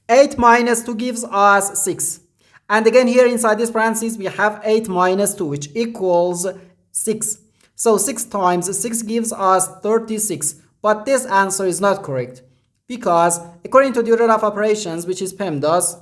8 minus 2 gives us 6. And again here inside this parentheses we have 8 minus 2 which equals 6. So 6 times 6 gives us 36. But this answer is not correct because according to the order of operations, which is PEMDAS,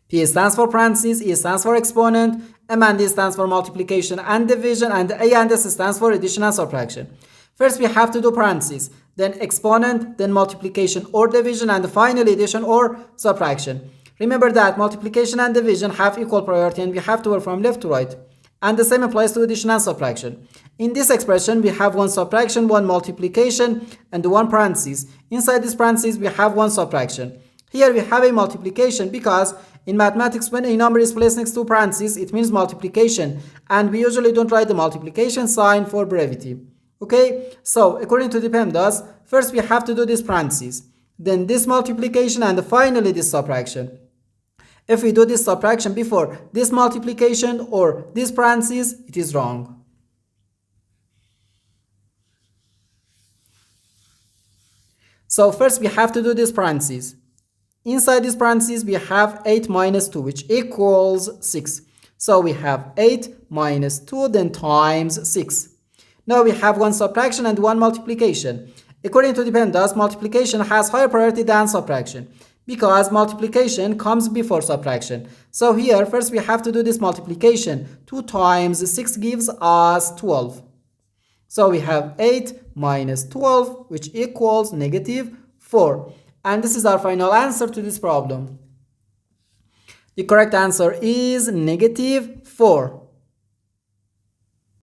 P stands for parentheses, E stands for exponent, M and D stands for multiplication and division, and A and S stands for addition and subtraction. First we have to do parentheses, then exponent, then multiplication or division, and finally addition or subtraction. Remember that multiplication and division have equal priority and we have to work from left to right. And the same applies to addition and subtraction. In this expression, we have one subtraction, one multiplication, and one parentheses. Inside this parentheses, we have one subtraction. Here we have a multiplication because in mathematics, when a number is placed next to parentheses, it means multiplication. And we usually don't write the multiplication sign for brevity. Okay, so according to the PEMDAS, first we have to do this parentheses, then this multiplication, and finally this subtraction. If we do this subtraction before this multiplication or this parentheses, it is wrong. So first we have to do this parentheses. Inside this parentheses we have 8 minus 2 which equals 6. So we have 8 minus 2 then times 6. Now we have one subtraction and one multiplication. According to the PEMDAS, multiplication has higher priority than subtraction because multiplication comes before subtraction. So here first we have to do this multiplication. 2 times 6 gives us 12. So we have 8 minus 12 which equals negative 4. And this is our final answer to this problem. The correct answer is negative 4.